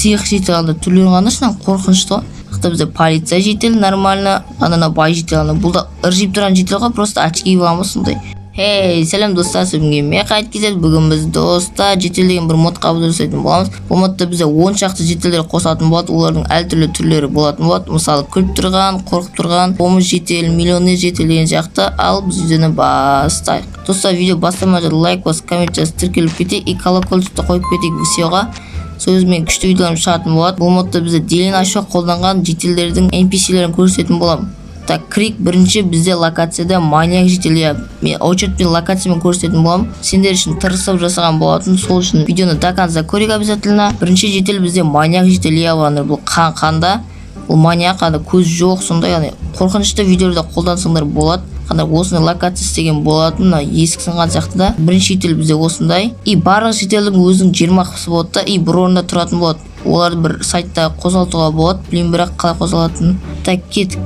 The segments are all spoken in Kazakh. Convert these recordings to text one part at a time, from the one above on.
псих житель анда түрлері қандайшынан қорқынышты ғой. Бізде полиция житель нормально, ана бай житель, ана бұл да ыржиып тұрған житель ғой, просто очки болған ба сондай. Сәлем достар, бүгінге мен қайт кезеді. Бүгін біз достар житель деген бір мод қабылдау жасайтын боламыз. Бұл модта бізде 10 шақты жителдер қосатын болады. Олардың әртүрлі түрлері болатын болады. Мысалы, күліп тұрған, қорқып тұрған, помыш житель, миллионер житель деген сияқты. Ал біз видеоны бастайық. Достар, видео бастамай жатып лайк басып, коммент жазып тіркеліп кетейік и колокольчикті қойып кетейік видеоға. Сөзімен күшті видеоларым шығатын болады. Бұл модта бізде делин ашуға қолданған жителдердің NPC-лерін көрсететін боламын. Так, крик бірінші бізде локацияда маньяк житель, мен очередпен локациямен көрсететін боламын. Сендер үшін тырысып жасаған болатын, сол үшін видеоны до конца көрейік обязательно. Бірінші житель бізде маньяк житель, бұл қанда, бұл маньяк, көз жоқ, сондай қорқынышты видеоларда қолдансаңдар болады. Қандай осындай локация істеген болатын, есік сынған сияқты да. Бірінші житель бізде осындай. И барлық жителдің өзінің 20 ақысы болады да, и бір орында тұратын болады. Оларды бір сайтта қозғалтуға болады. Білмеймін бірақ қалай қозғалатынын. Так, кеттік.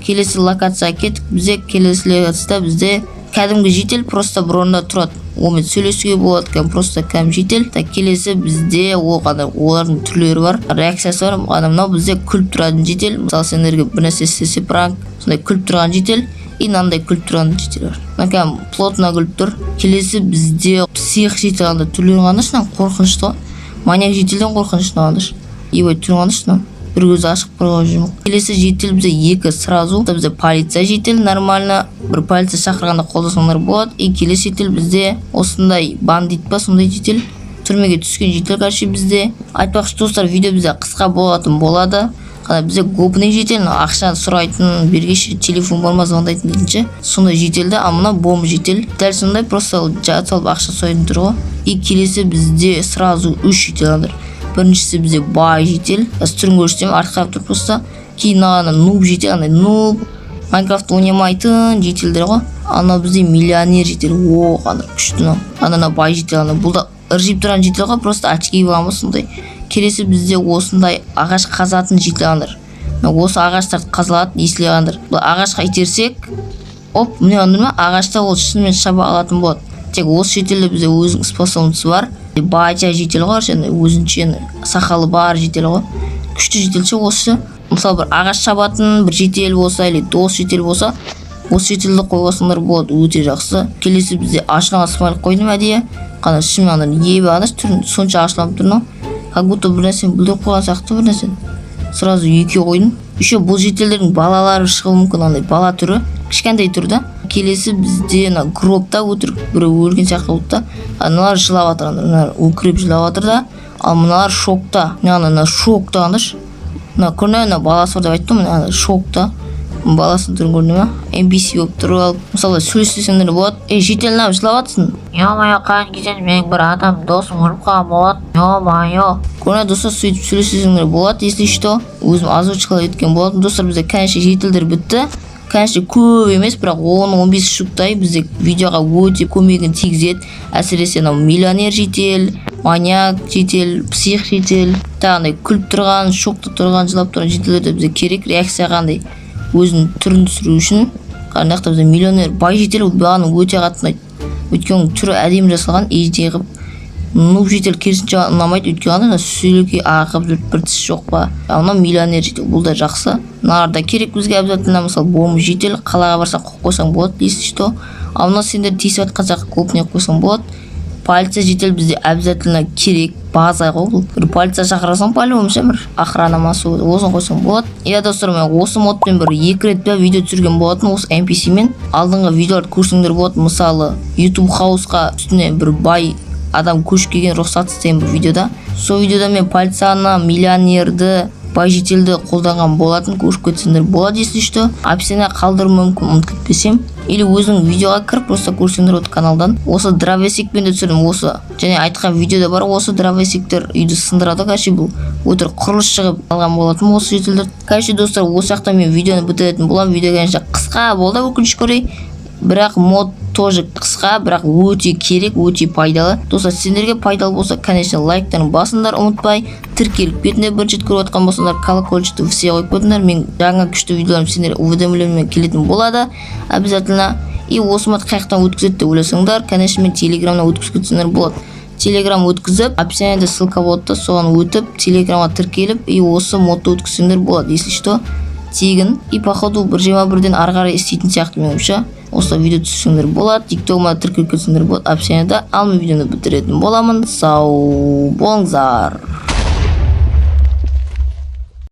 Келесі локацияға кеттік. Бізде келесі локацияда бізде кәдімгі житель просто бір орында тұрады. Онымен сөйлесуге болады, просто житель. Так, келесі бізде олардың түрлері бар, реакциясы бар. Мынау бізде күліп тұратын житель. Мысалы, сендерге бір нәрсе істесе пранк, сондай күліп тұрған житель. И мынандай күліп тұрған житель бар. Мына плотно күліп тұр. Келесі бізде псих житель, анда түрлері қандайшынан қорқынышты ғой. Маньяк жителден қорқынышты қандайш. Ебай түрлері қандайшынан. Бір көзі ашық бір көзі жұмық. Келесі житель бізде екі сразу. Бізде полиция житель нормально. Бір полиция шақырғанда қолдасаңдар болады. И келесі житель бізде осындай бандит па, сондай житель. Түрмеге түскен житель короче бізде. Айтпақшы достар, видео бізде қысқа болатын болады. Бізде гопный житель, ақша сұрайтын, бергеш телефон болмай звондайтын дейтінші. Сондай жителді, а мына бомб житель. Дәл сондай просто жат салып ақша сұрайтын тұр ғой. И келесі бізде сразу 3 житель алыр. Біріншісі бізде бай житель. Түрін көрсетем, артқа тұр просто. Кейін нуб житель, нуб. Майнкрафт ойнамайтын жителдер ғой. Ана бізде миллионер житель. О, қандай күшті. Ана бай житель, бұл да ыржиып тұрған житель ғой, просто очки болған ба сондай. Келесі бізде осындай ағаш қазатын жителдер. Осы ағаштарды қазылады, еслегендер. Бұл ағашқа итерсек, оп, міне ма, ағашта ол шынымен шаба алатын болады. Тек осы жителде бізде өзінің способностьсы бар. Байча житель ғой, өзінше сақалы бар житель ғой. Күшті жителші осы. Мысалы, бір ағаш шабатын бір житель болса, или дос житель болса, осы жителді қойғасыңдар болады, өте жақсы. Келесі бізде ашылған смайлық қойдым әдейі. Қандай шынымен ебі ағаш түрін сонша ашылам тұрны. Как будто бір нәрсен бүлдіріп қойған сияқты бір нәрсен. Сразу екі қойдым. Еще бұл жителдердің балалары шығуы мүмкін, андай бала түрі, кішкентай түрді. Келесі бізде гробта өтірік бір өлген сияқты болды да. Мыналар жылап жатыр, мыналар өкіріп жылап жатыр да. Ал мыналар шокта. Мына шокта қандаш. Көріне баласы бар деп айттым, мына шокта. Баласын түрін көрді ма? NPC болып тұрып алып, мысалы сөйлесесіңдер болады. Жителін ап жылап жатсың. Йо-майо, қайын кезен менің бір адам досым өліп қалған болады. Йо-майо. Көріне достар, сөйтіп сөйлесесіңдер болады, если что. Өзім озвучкалап еткен болатын. Достар, бізде конечно жителдер бітті. Конечно көп емес, бірақ 10-15 штуктай бізде видеоға өте көмегін тигізеді. Әсіресе миллионер житель, маньяк житель, псих житель. Тағындай күліп тұрған, шокта тұрған, жылап тұрған жителдерді бізде керек. Реакция қандай өзінің түрін түсіру үшін. Қандақта бізде миллионер бай житель бағаның өте қатты ұнайды. Өйткені түрі әдемі жасалған, еждей қып. Нуб житель керісінше ұнамайды, өйткені сөйлеуге ағып жүріп бір тіс жоқ па. Ана миллионер житель, бұл да жақсы. Нарда керек бізге обязательно, мысалы бомб житель, қалаға барсаң қойып қойсаң болады, если что. Ал мына сендер тиісіп жатқан жаққа көпіне қойсаң болады. Полиция житель бізде обязательно керек, база ғой. Бір полиция шақырасаң по-любому бір охрана масы осын қойсаң болады. Я достар, мен осы модпен бір 2 рет видео түсірген болатын, осы NPC-мен. Алдыңғы видеоларды көрсеңдер болады, мысалы YouTube хаусқа үстіне бір бай адам көшіп келген рұқсатсыз деген бір видеода. Сол видеода мен полицияны, миллионерді, бай жителді қолданған болатын, көріп кетсеңдер болады, если что. Описание қалдыру мүмкін, ұмытып кетпесем. Или өзің видеоға кіріп, просто көрсеңдер от каналдан. Осы дровесекпен де түсірдім, осы. Және айтқан видеода бар, осы дровесектер үйді сындырады, короче, бұл өтір құрылыс шығып алған болатын осы жителдер. Короче, достар, осы жақта мен видеоны бітіретін боламын. Видео конечно қысқа болды, өкінішке орай. Бірақ мод тоже қысқа, бірақ өте керек, өте пайдалы. Достар, сендерге пайдалы болса, конечно, лайктарын басыңдар, ұмытпай. Тіркеліп кетіңдер, бірінші рет көріп отқан болсаңдар, колокольчикті все қойып қойыңдар. Мен жаңа күшті видеоларым сендерге уведомлениемен келетін болады, обязательно. И осы мод қаяқтан өткізеді деп ойласаңдар, конечно, мен телеграмнан өткізіп кетсеңдер болады. телеграм өткізіп, описаниеде ссылка болады да, соған өтіп телеграмға тіркеліп и осы модты өткізсеңдер болады, если что, тегін. И походу 1.21-ден ары қарай істейтін сияқты меніңше. Осы видео түсірсеңдер болады, тиктогыма тіркеліп кетсеңдер болады описаниеде. Ал мен видеоны бітіретін боламын. Сау болыңыздар.